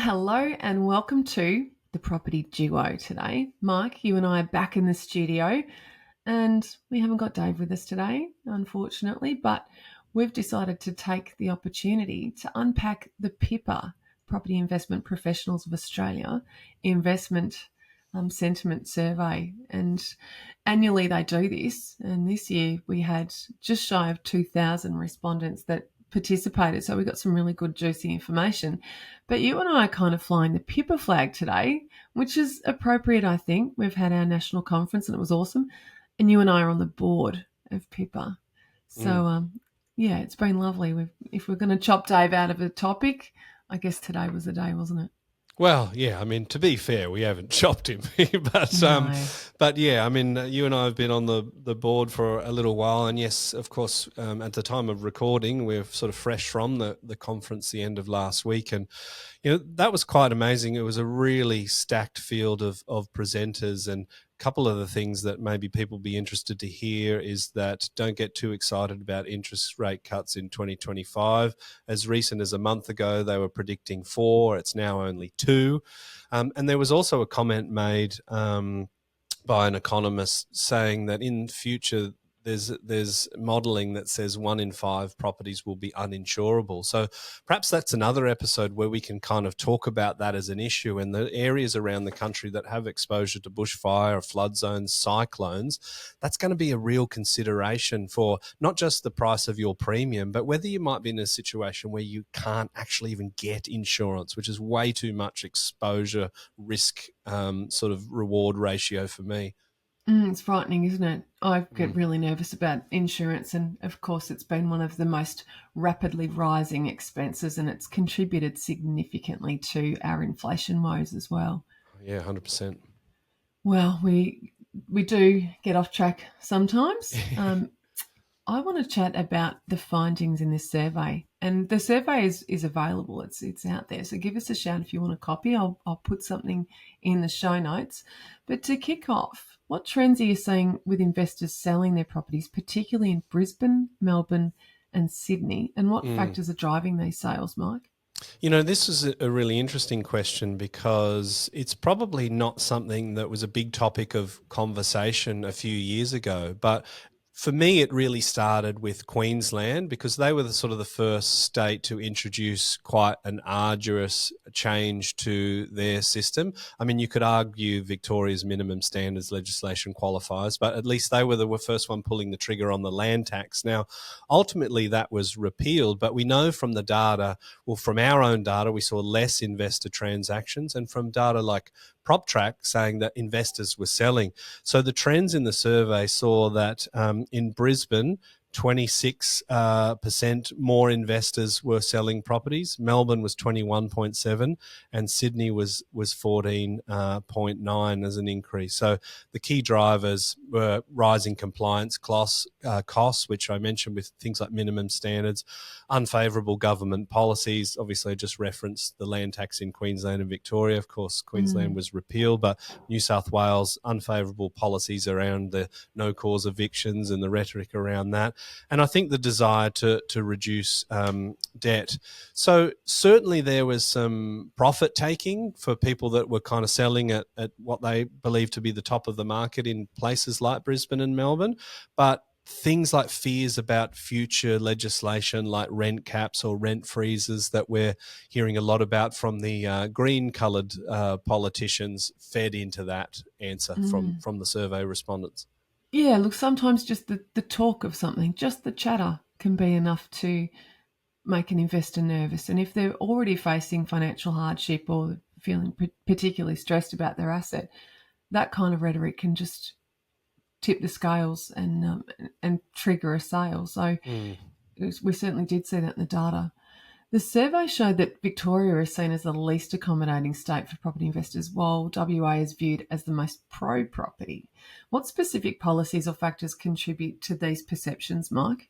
Hello and welcome to the Property Duo today. Mike, you and I are back in the studio and we haven't got Dave with us today, unfortunately, but we've decided to take the opportunity to unpack the PIPA, Property Investment Professionals of Australia, investment sentiment survey. And annually they do this. And this year we had just shy of 2,000 respondents that participated. So we got some really good, juicy information. But you and I are kind of flying the PIPA flag today, which is appropriate, I think. We've had our national conference and it was awesome. And you and I are on the board of PIPA. So, yeah, it's been lovely. If we're going to chop Dave out of a topic, I guess today was the day, wasn't it? Well, yeah, I mean, to be fair, we haven't chopped him, No. but yeah, I mean, you and I have been on the board for a little while, and yes, of course, at the time of recording, we're sort of fresh from the conference the end of last week, and that was quite amazing. It was a really stacked field of presenters, and a couple of the things that maybe people be interested to hear is that don't get too excited about interest rate cuts in 2025. As recent as a month ago, they were predicting 4. It's now only 2. And there was also a comment made by an economist saying that in future there's modelling that says 1 in 5 properties will be uninsurable. So perhaps that's another episode where we can kind of talk about that as an issue, and the areas around the country that have exposure to bushfire, flood zones, cyclones. That's going to be a real consideration for not just the price of your premium, but whether you might be in a situation where you can't actually even get insurance, which is way too much exposure risk sort of reward ratio for me. It's frightening, isn't it? I get really nervous about insurance, and of course, it's been one of the most rapidly rising expenses, and it's contributed significantly to our inflation woes as well. Yeah, 100%. Well, we do get off track sometimes. I want to chat about the findings in this survey, and the survey is available. It's out there, so give us a shout if you want a copy. I'll put something in the show notes. But to kick off, what trends are you seeing with investors selling their properties, particularly in Brisbane, Melbourne, and Sydney? And what factors are driving these sales, Mike? This is a really interesting question because it's probably not something that was a big topic of conversation a few years ago, but for me, it really started with Queensland because they were the first state to introduce quite an arduous change to their system. I mean, you could argue Victoria's minimum standards legislation qualifies, but at least they were the first one pulling the trigger on the land tax. Now, ultimately, that was repealed, but we know from the data, well, from our own data, we saw less investor transactions, and from data like PropTrack saying that investors were selling. So the trends in the survey saw that in Brisbane, 26% more investors were selling properties. Melbourne was 21.7 and Sydney was 14.9 as an increase. So the key drivers were rising compliance costs, which I mentioned with things like minimum standards, unfavourable government policies. Obviously, I just referenced the land tax in Queensland and Victoria. Of course, Queensland was repealed, but New South Wales, unfavourable policies around the no-cause evictions and the rhetoric around that. And I think the desire to reduce debt. So certainly there was some profit taking for people that were kind of selling at what they believe to be the top of the market in places like Brisbane and Melbourne. But things like fears about future legislation like rent caps or rent freezes that we're hearing a lot about from the green-coloured politicians fed into that answer from the survey respondents. Yeah, look, sometimes just the talk of something, just the chatter can be enough to make an investor nervous. And if they're already facing financial hardship or feeling particularly stressed about their asset, that kind of rhetoric can just tip the scales and trigger a sale. So we certainly did see that in the data. The survey showed that Victoria is seen as the least accommodating state for property investors, while WA is viewed as the most pro-property. What specific policies or factors contribute to these perceptions, Mike?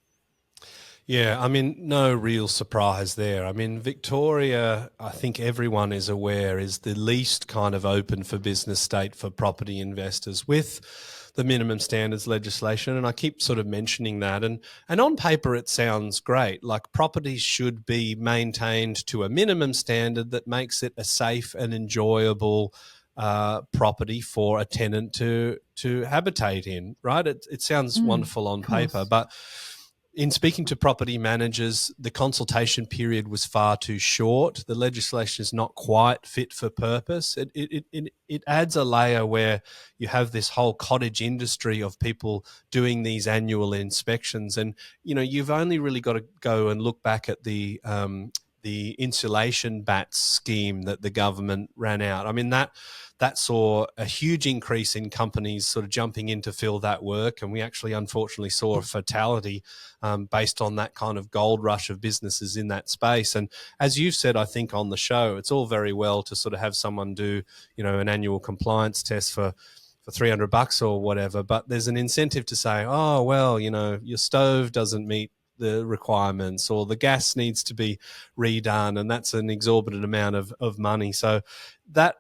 Yeah, I mean, no real surprise there. I mean, Victoria, I think everyone is aware, is the least kind of open for business state for property investors, with the minimum standards legislation, and I keep sort of mentioning that. And on paper, it sounds great. Like properties should be maintained to a minimum standard that makes it a safe and enjoyable property for a tenant to habitate in, right? It sounds wonderful on paper, but in speaking to property managers, the consultation period was far too short. The legislation is not quite fit for purpose. It adds a layer where you have this whole cottage industry of people doing these annual inspections, and you've only really got to go and look back at the insulation bats scheme that the government ran out. I mean, that saw a huge increase in companies sort of jumping in to fill that work. And we actually, unfortunately, saw a fatality based on that kind of gold rush of businesses in that space. And as you've said, I think on the show, it's all very well to sort of have someone do, an annual compliance test for $300 or whatever. But there's an incentive to say, oh, well, your stove doesn't meet the requirements, or the gas needs to be redone, and that's an exorbitant amount of money. So that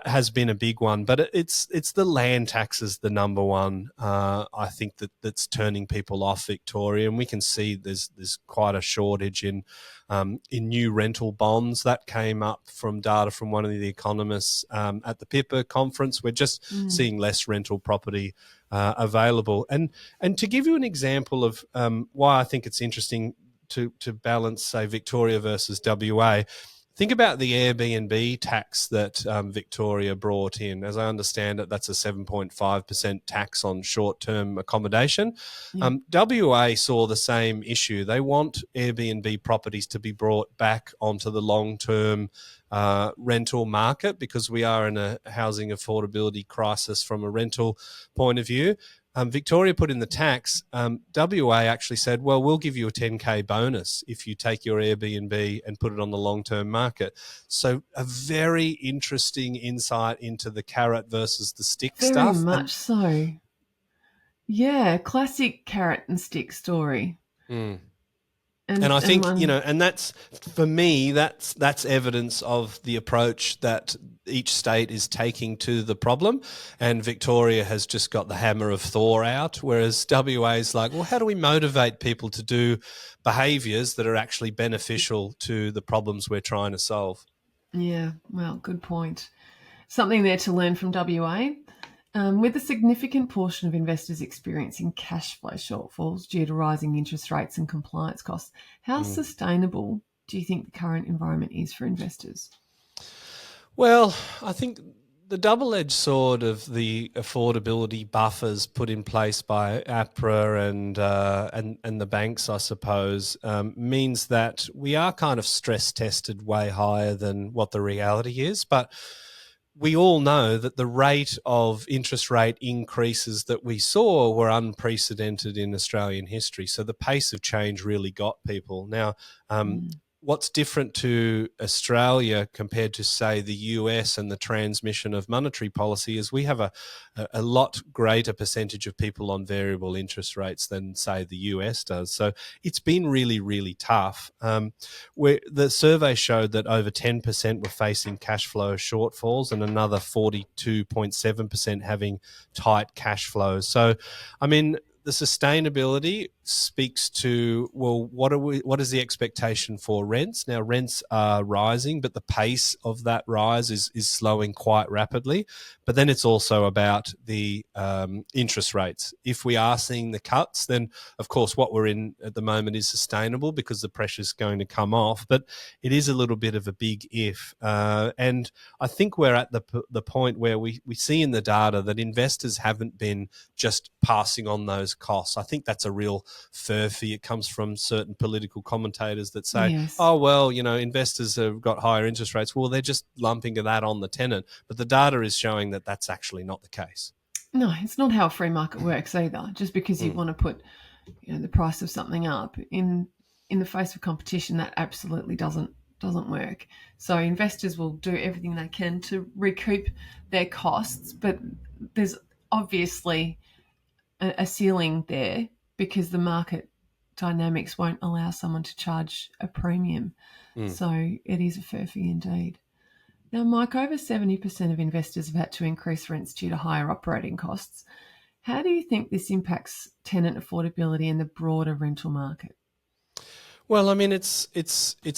has been a big one, but it's the land taxes, the number one. I think that's turning people off Victoria, and we can see there's quite a shortage in new rental bonds. That came up from data from one of the economists at the PIPA conference. We're just seeing less rental property available. And to give you an example of why I think it's interesting to balance, say, Victoria versus WA, think about the Airbnb tax that Victoria brought in. As I understand it, that's a 7.5% tax on short-term accommodation. Yeah. WA saw the same issue. They want Airbnb properties to be brought back onto the long-term rental market, because we are in a housing affordability crisis from a rental point of view. Victoria put in the tax. WA actually said, well, we'll give you a 10K bonus if you take your Airbnb and put it on the long-term market. So a very interesting insight into the carrot versus the stick stuff. Very much so. Yeah, classic carrot and stick story. And I think, and that's, for me, that's evidence of the approach that each state is taking to the problem. And Victoria has just got the hammer of Thor out, whereas WA is like, well, how do we motivate people to do behaviours that are actually beneficial to the problems we're trying to solve? Yeah, well, good point. Something there to learn from WA. With a significant portion of investors experiencing cash flow shortfalls due to rising interest rates and compliance costs, how sustainable do you think the current environment is for investors? Well, I think the double-edged sword of the affordability buffers put in place by APRA and the banks, I suppose, means that we are kind of stress tested way higher than what the reality is. But we all know that the rate of interest rate increases that we saw were unprecedented in Australian history. So the pace of change really got people. Now, what's different to Australia compared to, say, the US and the transmission of monetary policy is we have a lot greater percentage of people on variable interest rates than, say, the US does. So it's been really, really tough. Where the survey showed that over 10% were facing cash flow shortfalls and another 42.7% having tight cash flows. So, I mean, the sustainability speaks to, well, what is the expectation for rents? Now, rents are rising, but the pace of that rise is slowing quite rapidly. But then it's also about the interest rates. If we are seeing the cuts, then of course what we're in at the moment is sustainable because the pressure is going to come off. But it is a little bit of a big if. And I think we're at the point where we see in the data that investors haven't been just passing on those costs. I think that's a real furphy. It comes from certain political commentators that say, Yes. oh, well, investors have got higher interest rates. Well, they're just lumping that on the tenant. But the data is showing that that's actually not the case. No, it's not how a free market works either. Just because you want to put the price of something up in the face of competition, that absolutely doesn't work. So investors will do everything they can to recoup their costs, but there's obviously a ceiling there because the market dynamics won't allow someone to charge a premium. So it is a furphy indeed. Now, Mike, over 70% of investors have had to increase rents due to higher operating costs. How do you think this impacts tenant affordability in the broader rental market? Well, I mean, it's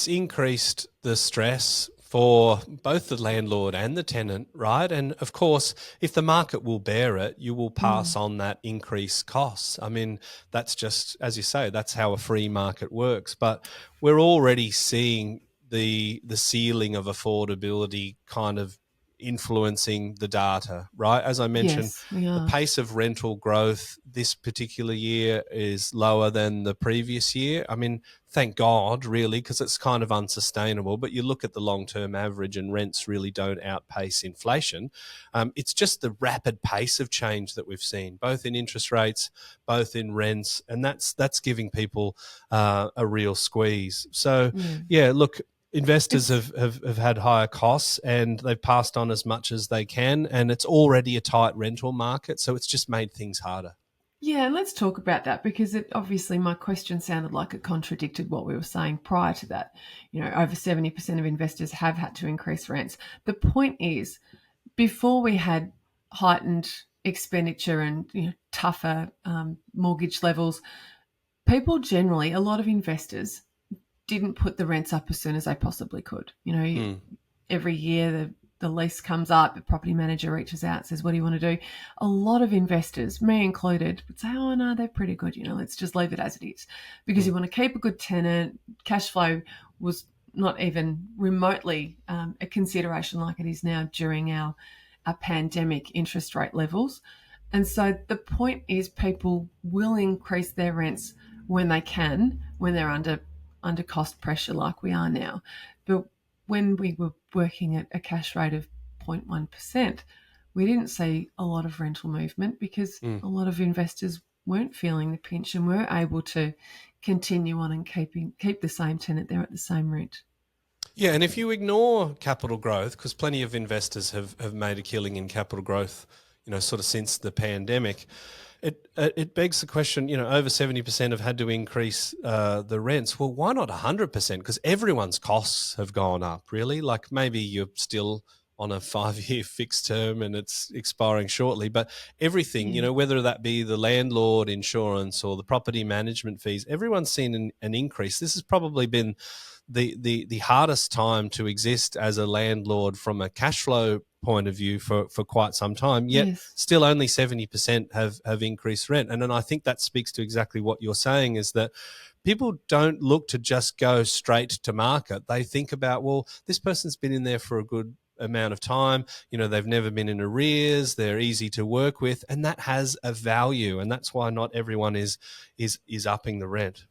increased the stress for both the landlord and the tenant, right? And of course, if the market will bear it, you will pass Mm. on that increased costs. I mean, that's just, as you say, that's how a free market works. But we're already seeing the ceiling of affordability kind of influencing the data, right? As I mentioned, Yes, we the are. pace of rental growth this particular year is lower than the previous year. I mean, thank God, really, because it's kind of unsustainable. But you look at the long term average and rents really don't outpace inflation. It's just the rapid pace of change that we've seen, both in interest rates, both in rents, and that's giving people a real squeeze. So, Yeah. yeah, look, investors It's have had higher costs and they've passed on as much as they can. And it's already a tight rental market. So it's just made things harder. Yeah, and let's talk about that because it obviously my question sounded like it contradicted what we were saying prior to that. Over 70% of investors have had to increase rents. The point is, before we had heightened expenditure and tougher mortgage levels, people generally, a lot of investors didn't put the rents up as soon as they possibly could. Mm, Every year the lease comes up, the property manager reaches out, says, "What do you want to do?" A lot of investors, me included, would say, "Oh no, they're pretty good. Let's just leave it as it is," because mm, you want to keep a good tenant. Cash flow was not even remotely a consideration like it is now during our pandemic interest rate levels. And so the point is, people will increase their rents when they can, when they're under cost pressure like we are now. But when we were working at a cash rate of 0.1%, we didn't see a lot of rental movement because mm. a lot of investors weren't feeling the pinch and were able to continue on and keep the same tenant there at the same rent. Yeah, and if you ignore capital growth, because plenty of investors have made a killing in capital growth, sort of since the pandemic, it begs the question. Over 70% have had to increase the rents. Well, why not 100%? Because everyone's costs have gone up. Really, like maybe you're still on a 5-year fixed term and it's expiring shortly, but everything, Yeah. whether that be the landlord insurance or the property management fees, everyone's seen an increase. This has probably been the hardest time to exist as a landlord from a cash flow point of view for quite some time, yet Yes. still only 70% have increased rent. And then I think that speaks to exactly what you're saying, is that people don't look to just go straight to market. They think about, well, this person's been in there for a good amount of time, they've never been in arrears, they're easy to work with, and that has a value. And that's why not everyone is upping the rent.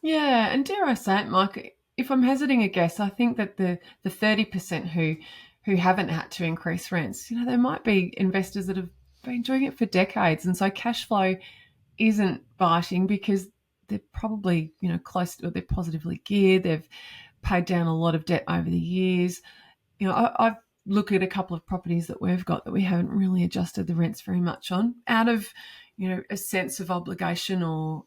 Yeah, and dare I say it, Mike, if I'm hazarding a guess, I think that the 30% who haven't had to increase rents, there might be investors that have been doing it for decades, and so cash flow isn't biting because they're probably close to, they're positively geared, they've paid down a lot of debt over the years. I've looked at a couple of properties that we've got that we haven't really adjusted the rents very much on, out of a sense of obligation or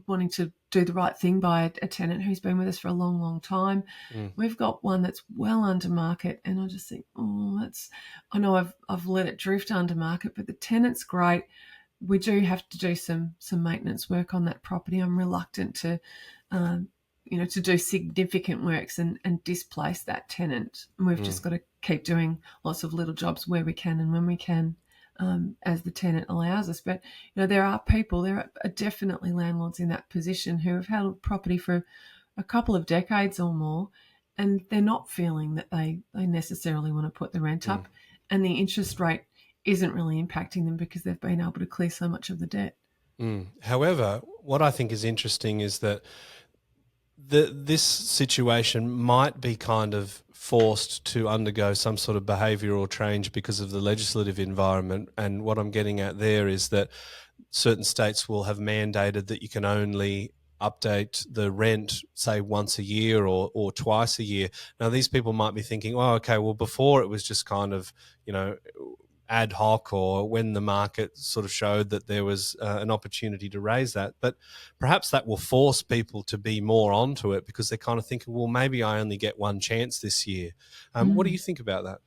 wanting to do the right thing by a tenant who's been with us for a long, long time. Mm, We've got one that's well under market, and I just think, oh, that's. I know I've let it drift under market, but the tenant's great. We do have to do some maintenance work on that property. I'm reluctant to um, to do significant works and displace that tenant. And we've mm, just got to keep doing lots of little jobs where we can and when we can, as the tenant allows us. But there are definitely landlords in that position who have held property for a couple of decades or more, and they're not feeling that they necessarily want to put the rent mm. up, and the interest rate isn't really impacting them because they've been able to clear so much of the debt. However, what I think is interesting is that this situation might be kind of forced to undergo some sort of behavioural change because of the legislative environment. And what I'm getting at there is that certain states will have mandated that you can only update the rent, say, once a year or twice a year. Now, these people might be thinking, oh, okay, well, before it was just kind of, ad hoc, or when the market sort of showed that there was an opportunity to raise that. But perhaps that will force people to be more onto it because they're kind of thinking, well, maybe I only get one chance this year. What do Mm. you think about that?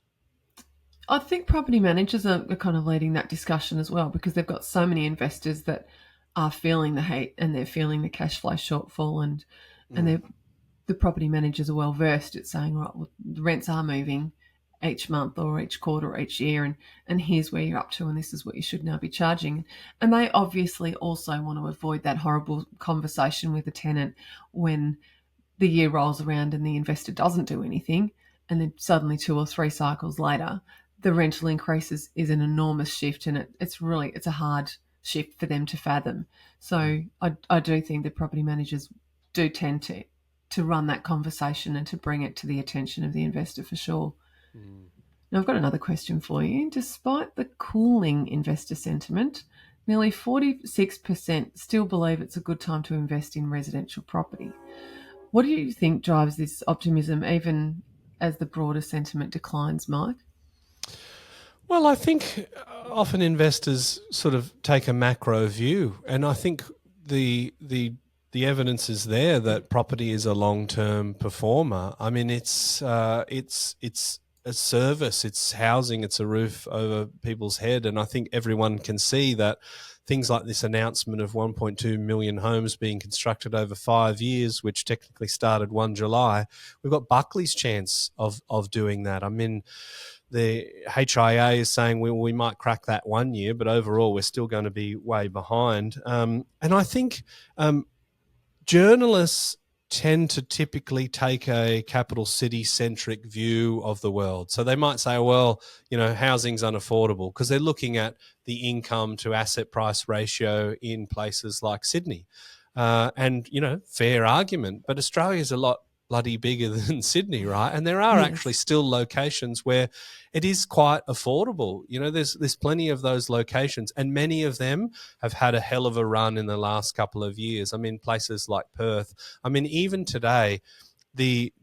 I think property managers are kind of leading that discussion as well because they've got so many investors that are feeling the heat and they're feeling the cash flow shortfall, and Mm, the property managers are well versed at saying, right, well, the rents are moving each month or each quarter or each year, and here's where you're up to, and this is what you should now be charging. And they obviously also want to avoid that horrible conversation with the tenant when the year rolls around and the investor doesn't do anything, and then suddenly 2 or 3 cycles later, the rental increases is an enormous shift, and it's a hard shift for them to fathom. mm, So I do think that property managers do tend to run that conversation and to bring it to the attention of the investor for sure. mm. Now, I've got another question for you. Despite the cooling investor sentiment, nearly 46% still believe it's a good time to invest in residential property. What do you think drives this optimism, even as the broader sentiment declines, Mike? Well, I think often investors sort of take a macro view, and I think the evidence is there that property is a long term performer. I mean, it's a service, it's housing, it's a roof over people's head, and I think everyone can see that things like this announcement of 1.2 million homes being constructed over 5 years, which technically started 1 July, we've got Buckley's chance of doing that. I mean, the HIA is saying we might crack that 1 year, but overall we're still going to be way behind. And I think journalists tend to typically take a capital city centric view of the world. So they might say, well, housing's unaffordable because they're looking at the income to asset price ratio in places like Sydney. And, fair argument. But Australia's a lot bloody bigger than Sydney, right? And there are actually Yes. still locations where it is quite affordable. There's plenty of those locations, and many of them have had a hell of a run in the last couple of years. I mean, places like Perth. I mean, even today, the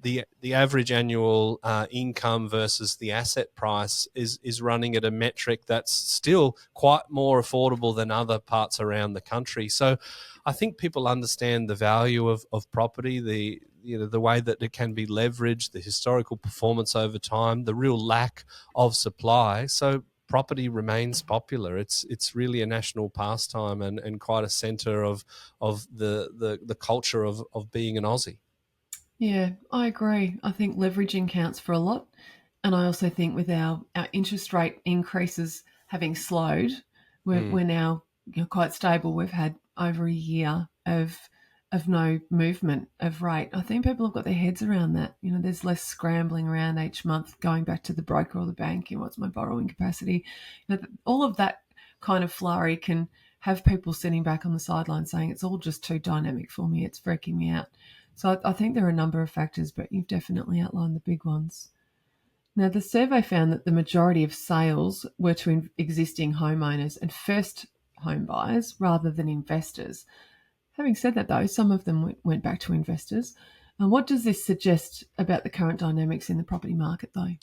average annual income versus the asset price is running at a metric that's still quite more affordable than other parts around the country. So I think people understand the value of property, the way that it can be leveraged, the historical performance over time, the real lack of supply. So property remains popular. It's really a national pastime and quite a centre of the culture of being an Aussie. Yeah, I agree. I think leveraging counts for a lot. And I also think with our interest rate increases having slowed, Mm. we're now quite stable. We've had over a year of no movement of rate. I think people have got their heads around that. There's less scrambling around each month, going back to the broker or the bank. What's my borrowing capacity? All of that kind of flurry can have people sitting back on the sidelines saying it's all just too dynamic for me. It's freaking me out. So I think there are a number of factors, but you've definitely outlined the big ones. Now, the survey found that the majority of sales were to existing homeowners and first home buyers rather than investors. Having said that, though, some of them went back to investors. And what does this suggest about the current dynamics in the property market, though?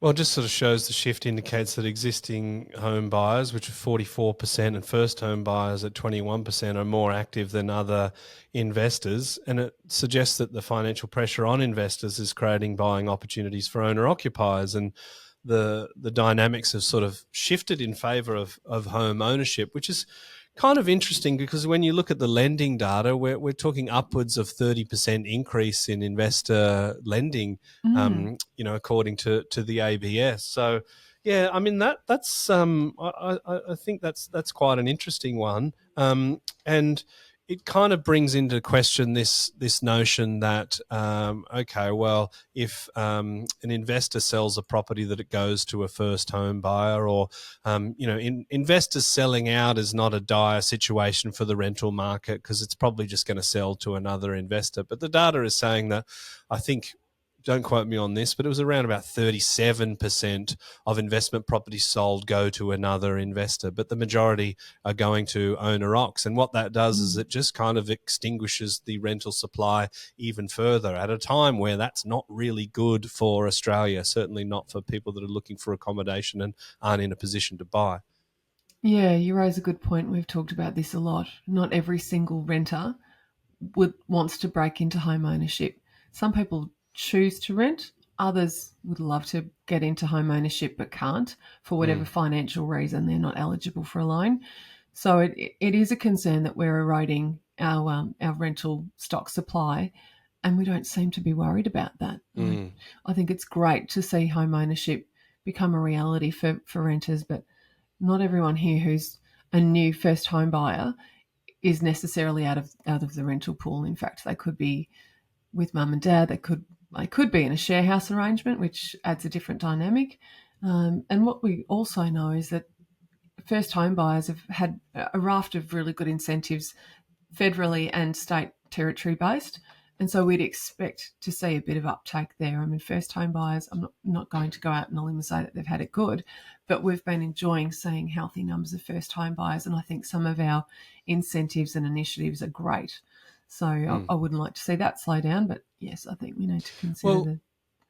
Well, it just sort of shows the shift indicates that existing home buyers, which are 44%, and first home buyers at 21%, are more active than other investors. And it suggests that the financial pressure on investors is creating buying opportunities for owner occupiers. And the dynamics have sort of shifted in favour of home ownership, which is kind of interesting because when you look at the lending data, we're talking upwards of 30% increase in investor lending, Mm. according to the ABS. So, yeah, I mean that's I think that's quite an interesting one, and it kind of brings into question this notion that okay, well, if an investor sells a property, that it goes to a first home buyer, or investors selling out is not a dire situation for the rental market because it's probably just going to sell to another investor. But the data is saying that, I think, don't quote me on this, but it was around about 37% of investment properties sold go to another investor, but the majority are going to owner occs. And what that does is Mm. it just kind of extinguishes the rental supply even further at a time where that's not really good for Australia, certainly not for people that are looking for accommodation and aren't in a position to buy. Yeah, you raise a good point. We've talked about this a lot. Not every single renter wants to break into home ownership. Some people choose to rent. Others would love to get into home ownership but can't for whatever financial reason. They're not eligible for a loan. So it is a concern that we're eroding our rental stock supply, and we don't seem to be worried about that. I think it's great to see home ownership become a reality for renters, but not everyone here who's a new first home buyer is necessarily out of the rental pool. In fact, they could be with mum and dad. They could be in a share house arrangement, which adds a different dynamic. And what we also know is that first home buyers have had a raft of really good incentives, federally and state territory based. And so we'd expect to see a bit of uptake there. I mean, first home buyers, I'm not going to go out on a limb and say that they've had it good, but we've been enjoying seeing healthy numbers of first home buyers. And I think some of our incentives and initiatives are great. So I wouldn't like to see that slow down, but yes, I think we need to consider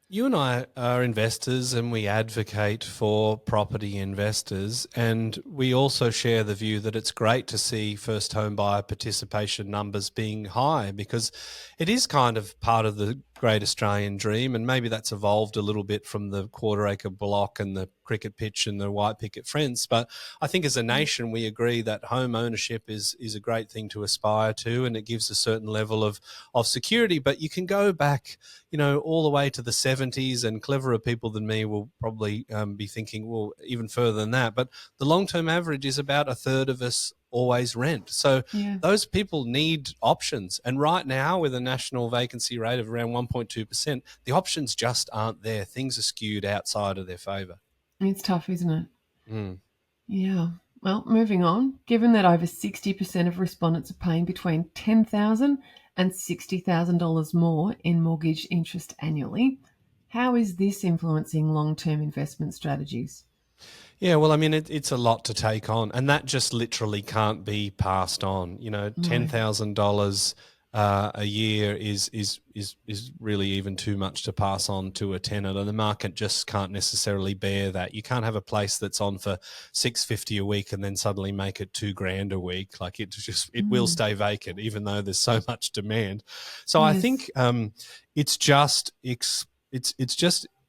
You and I are investors and we advocate for property investors, and we also share the view that it's great to see first home buyer participation numbers being high, because it is kind of part of the great Australian dream, and maybe that's evolved a little bit from the quarter acre block and the cricket pitch and the white picket fence. But I think as a nation, we agree that home ownership is a great thing to aspire to, and it gives a certain level of security. But you can go back, all the way to the 70s, and cleverer people than me will probably be thinking, well, even further than that. But the long-term average is about a third of us always rent. So those people need options. And right now, with a national vacancy rate of around 1.2%, the options just aren't there. Things are skewed outside of their favour. It's tough, isn't it? Yeah. Well, moving on. Given that over 60% of respondents are paying between $10,000 and $60,000 more in mortgage interest annually, how is this influencing long-term investment strategies? Yeah, well, I mean, it's a lot to take on, and that just literally can't be passed on. $10,000 a year is really even too much to pass on to a tenant, and the market just can't necessarily bear that. You can't have a place that's on for $650 a week and then suddenly make it $2,000 a week. Like it will stay vacant, even though there's so much demand. So I think it's just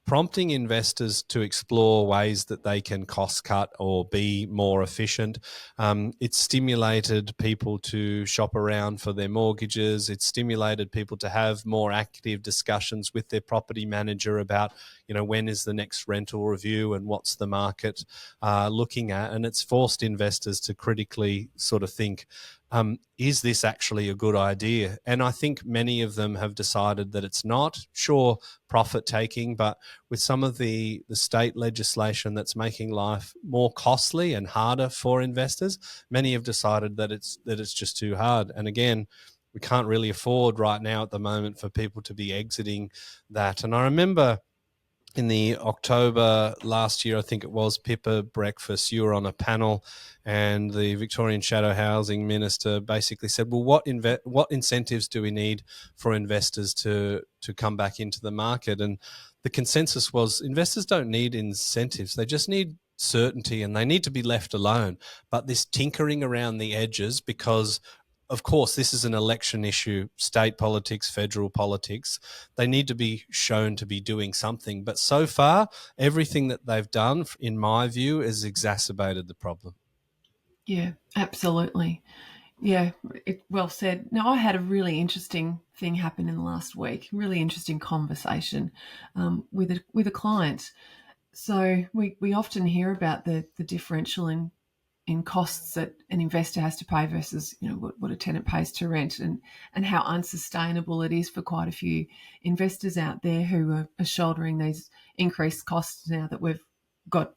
prompting investors to explore ways that they can cost cut or be more efficient. It's stimulated people to shop around for their mortgages. It's stimulated people to have more active discussions with their property manager about, when is the next rental review and what's the market looking at. And it's forced investors to critically sort of think, is this actually a good idea? And I think many of them have decided that it's not. Sure, profit taking, but with some of the state legislation that's making life more costly and harder for investors, many have decided that it's just too hard. And again, we can't really afford right now at the moment for people to be exiting that. And I remember in the October last year, I think it was, PIPA breakfast, you were on a panel and the Victorian Shadow Housing Minister basically said, well, what incentives do we need for investors to come back into the market? And the consensus was investors don't need incentives. They just need certainty, and they need to be left alone. But this tinkering around the edges, because of course, this is an election issue, state politics, federal politics. They need to be shown to be doing something. But so far, everything that they've done, in my view, has exacerbated the problem. Yeah, absolutely. Yeah, well said. Now, I had a really interesting thing happen in the last week, really interesting conversation with a client. So we often hear about the differential in costs that an investor has to pay versus what a tenant pays to rent, and how unsustainable it is for quite a few investors out there who are shouldering these increased costs now that we've got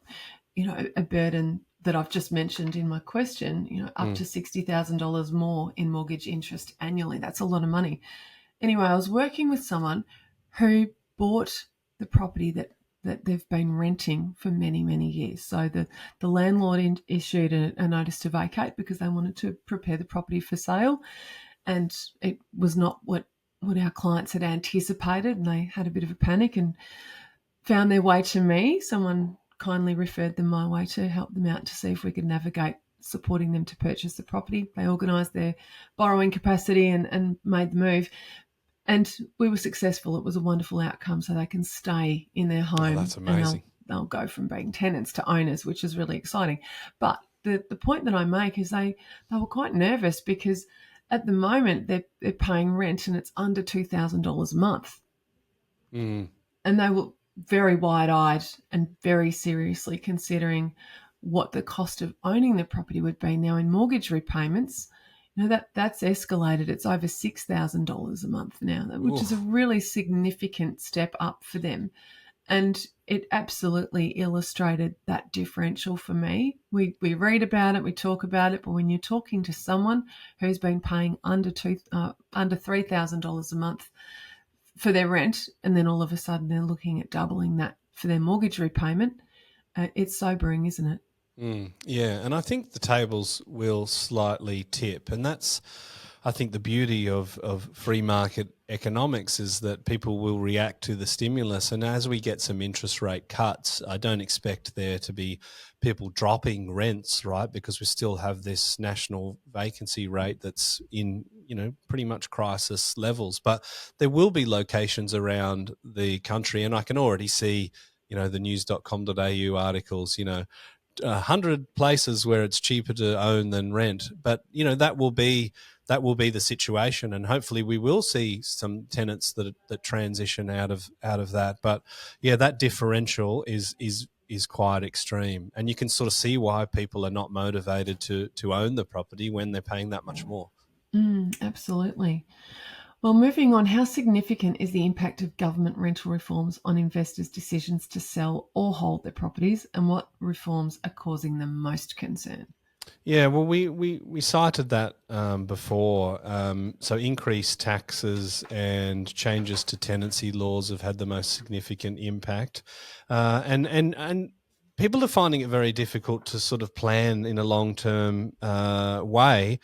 a burden that I've just mentioned in my question, up to $60,000 more in mortgage interest annually. That's a lot of money. Anyway, I was working with someone who bought the property that they've been renting for many, many years. So the landlord issued a notice to vacate because they wanted to prepare the property for sale, and it was not what our clients had anticipated, and they had a bit of a panic and found their way to me. Someone kindly referred them my way to help them out to see if we could navigate supporting them to purchase the property. They organised their borrowing capacity and made the move. And we were successful. It was a wonderful outcome, so they can stay in their Oh, home that's and amazing. they'll go from being tenants to owners, which is really exciting. But the point that I make is they were quite nervous because at the moment they're paying rent and it's under $2,000 a month. Mm. And they were very wide-eyed and very seriously considering what the cost of owning the property would be. Now in mortgage repayments, that's escalated. It's over $6,000 a month now, which is a Oof. really significant step up for them. And it absolutely illustrated that differential for me. We read about it, we talk about it, but when you're talking to someone who's been paying under $3,000 a month for their rent, and then all of a sudden they're looking at doubling that for their mortgage repayment, it's sobering, isn't it? Yeah, and I think the tables will slightly tip, and that's, I think, the beauty of free market economics is that people will react to the stimulus, and as we get some interest rate cuts, I don't expect there to be people dropping rents, right? Because we still have this national vacancy rate that's in, pretty much crisis levels, but there will be locations around the country, and I can already see, the news.com.au articles, 100 places where it's cheaper to own than rent, but that will be the situation, and hopefully we will see some tenants that transition out of that. But yeah, that differential is quite extreme, and you can sort of see why people are not motivated to own the property when they're paying that much more. Absolutely. Well, moving on, how significant is the impact of government rental reforms on investors' decisions to sell or hold their properties, and what reforms are causing them most concern? Yeah, well, we cited that before. So increased taxes and changes to tenancy laws have had the most significant impact, and people are finding it very difficult to sort of plan in a long term way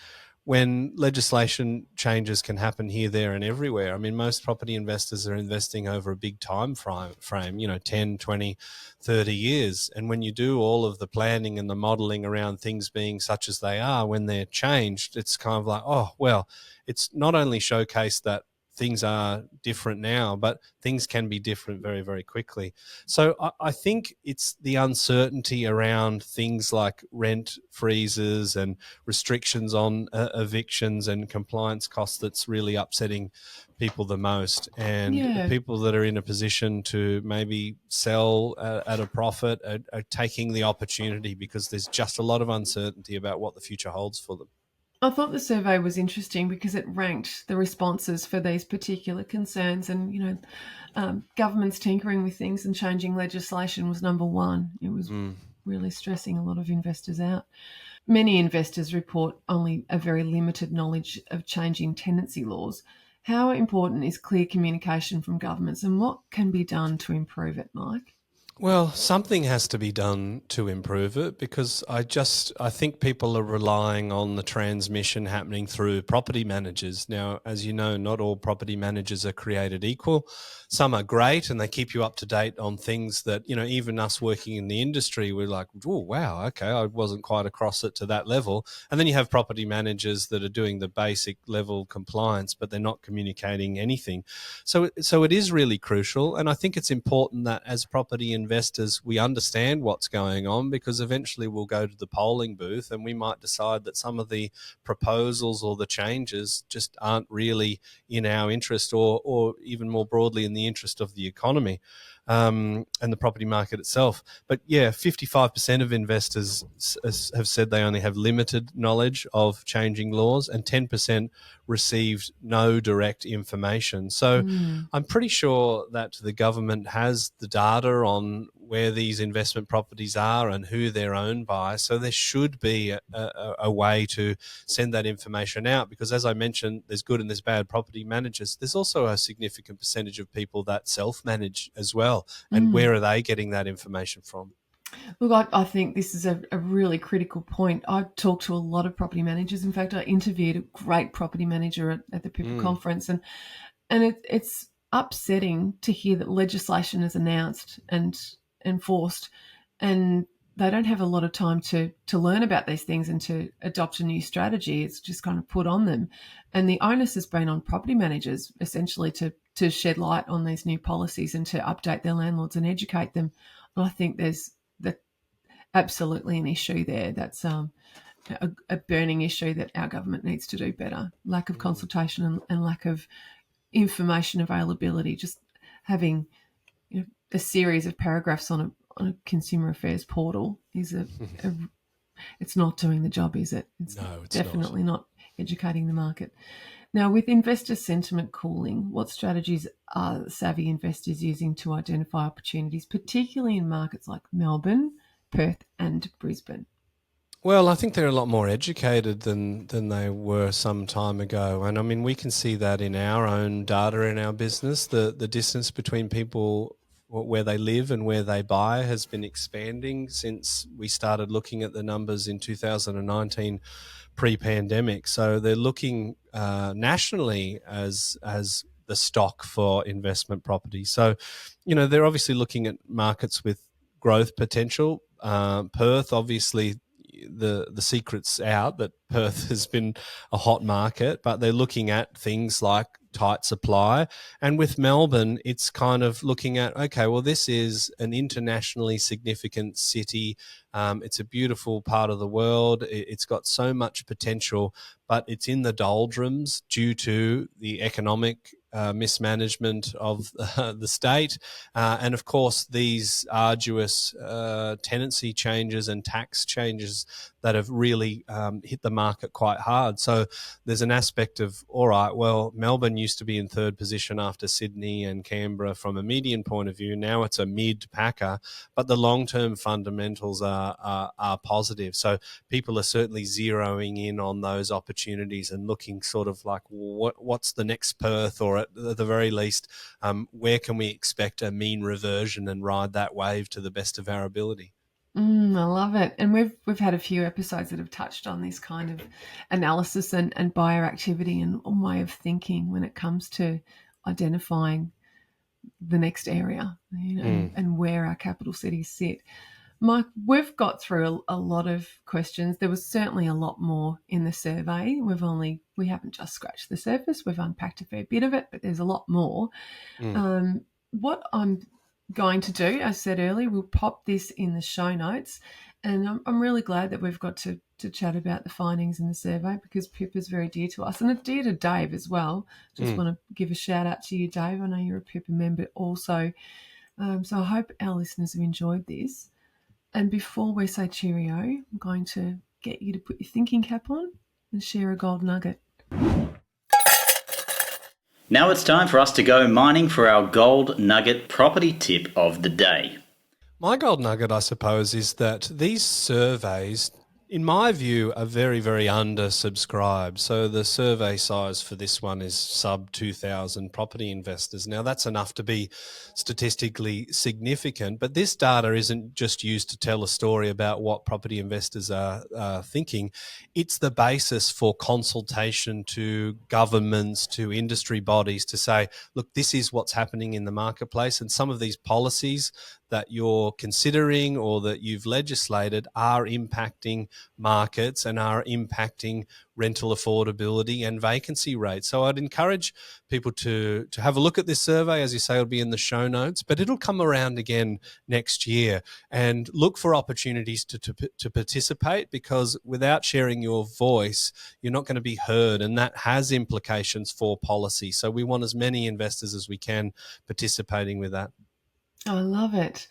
when legislation changes can happen here, there, and everywhere. I mean, most property investors are investing over a big time frame, 10, 20, 30 years. And when you do all of the planning and the modeling around things being such as they are, when they're changed, it's kind of like, oh, well, it's not only showcased that things are different now, but things can be different very, very quickly. So I think it's the uncertainty around things like rent freezes and restrictions on evictions and compliance costs that's really upsetting people the most. And Yeah, people that are in a position to maybe sell at a profit are taking the opportunity because there's just a lot of uncertainty about what the future holds for them. I thought the survey was interesting because it ranked the responses for these particular concerns, and governments tinkering with things and changing legislation was number one. It was Mm. really stressing a lot of investors out. Many investors report only a very limited knowledge of changing tenancy laws. How important is clear communication from governments, and what can be done to improve it, Mike? Well, something has to be done to improve it because I think people are relying on the transmission happening through property managers. Now, as you know, not all property managers are created equal. Some are great and they keep you up to date on things that, even us working in the industry, we're like, oh, wow, okay, I wasn't quite across it to that level. And then you have property managers that are doing the basic level compliance, but they're not communicating anything. So it is really crucial. And I think it's important that as property investors, we understand what's going on, because eventually we'll go to the polling booth and we might decide that some of the proposals or the changes just aren't really in our interest, or even more broadly in the interest of the economy and the property market itself. But yeah, 55% of investors have said they only have limited knowledge of changing laws, and 10% received no direct information. So I'm pretty sure that the government has the data on where these investment properties are and who they're owned by. So there should be a way to send that information out, because as I mentioned, there's good and there's bad property managers. There's also a significant percentage of people that self-manage as well. And where are they getting that information from? Look, I think this is a really critical point. I've talked to a lot of property managers. In fact, I interviewed a great property manager at the PIPA Mm, conference, and it's upsetting to hear that legislation is announced and enforced, and they don't have a lot of time to learn about these things and to adopt a new strategy. It's just kind of put on them. And the onus has been on property managers essentially to shed light on these new policies and to update their landlords and educate them. And I think there's absolutely an issue there. That's a burning issue that our government needs to do better. Lack of consultation and lack of information availability. Just having a series of paragraphs on a consumer affairs portal is it's not doing the job, is it? It's definitely not educating the market. Now, with investor sentiment cooling, what strategies are savvy investors using to identify opportunities, particularly in markets like Melbourne, Perth and Brisbane? Well, I think they're a lot more educated than they were some time ago. And I mean, we can see that in our own data in our business. The distance between people where they live and where they buy has been expanding since we started looking at the numbers in 2019 pre-pandemic. So they're looking nationally as the stock for investment property. So, they're obviously looking at markets with growth potential. Perth, obviously, the secret's out that Perth has been a hot market, but they're looking at things like tight supply. And with Melbourne, it's kind of looking at, okay, well, this is an internationally significant city. It's a beautiful part of the world. It's got so much potential, but it's in the doldrums due to the economic mismanagement of the state. And of course, these arduous tenancy changes and tax changes that have really hit the market quite hard. So there's an aspect of, all right, well, Melbourne used to be in third position after Sydney and Canberra from a median point of view. Now it's a mid-packer, but the long-term fundamentals are positive. So people are certainly zeroing in on those opportunities and looking sort of like what's the next Perth, or at the very least, where can we expect a mean reversion and ride that wave to the best of our ability. I love it. And we've had a few episodes that have touched on this kind of analysis and buyer activity and way of thinking when it comes to identifying the next area, and where our capital cities sit. Mike, we've got through a lot of questions. There was certainly a lot more in the survey. We haven't just scratched the surface. We've unpacked a fair bit of it, but there's a lot more. What I'm going to do, as I said earlier, we'll pop this in the show notes, and I'm really glad that we've got to chat about the findings in the survey, because PIPA is very dear to us, and it's dear to Dave as well. Just want to give a shout out to you, Dave. I know you're a PIPA member also, so I hope our listeners have enjoyed this. And before we say cheerio, I'm going to get you to put your thinking cap on and share a gold nugget. Now it's time for us to go mining for our gold nugget property tip of the day. My gold nugget, I suppose, is that these surveys, in my view, are very, very undersubscribed. So the survey size for this one is sub 2,000 property investors. Now, that's enough to be statistically significant, but this data isn't just used to tell a story about what property investors are thinking. It's the basis for consultation to governments, to industry bodies to say, look, this is what's happening in the marketplace, and some of these policies that you're considering or that you've legislated are impacting markets and are impacting rental affordability and vacancy rates. So I'd encourage people to have a look at this survey. As you say, it'll be in the show notes, but it'll come around again next year, and look for opportunities to participate, because without sharing your voice, you're not going to be heard, and that has implications for policy. So we want as many investors as we can participating with that. I love it.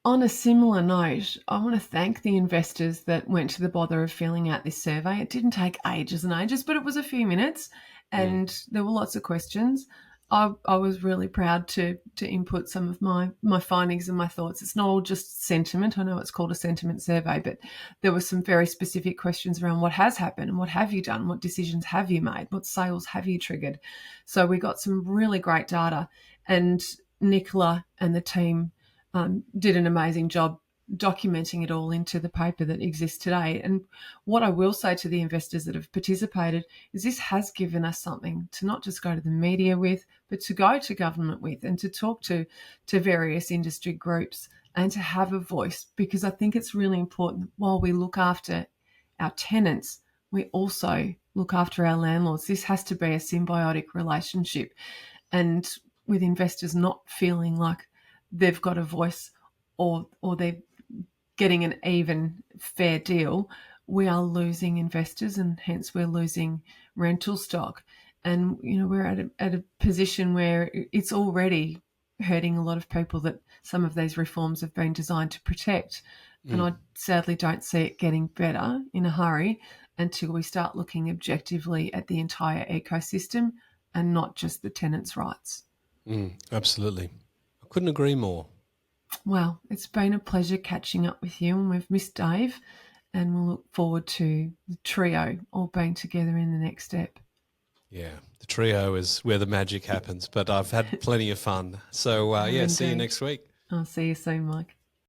On a similar note, I want to thank the investors that went to the bother of filling out this survey. It didn't take ages and ages, but it was a few minutes, and there were lots of questions. I was really proud to input some of my findings and my thoughts. It's not all just sentiment. I know it's called a sentiment survey, but there were some very specific questions around what has happened and what have you done, what decisions have you made, what sales have you triggered. So we got some really great data, and Nicola and the team did an amazing job documenting it all into the paper that exists today. And what I will say to the investors that have participated is this has given us something to not just go to the media with, but to go to government with and to talk to various industry groups and to have a voice, because I think it's really important while we look after our tenants, we also look after our landlords. This has to be a symbiotic relationship. And with investors not feeling like they've got a voice or they're getting an even fair deal, we are losing investors, and hence we're losing rental stock. And, we're at a position where it's already hurting a lot of people that some of these reforms have been designed to protect. And I sadly don't see it getting better in a hurry until we start looking objectively at the entire ecosystem and not just the tenants' rights. Absolutely. I couldn't agree more. Well, it's been a pleasure catching up with you, and we've missed Dave, and we'll look forward to the trio all being together in the next step. Yeah, the trio is where the magic happens, but I've had plenty of fun. So, see you next week. I'll see you soon, Mike.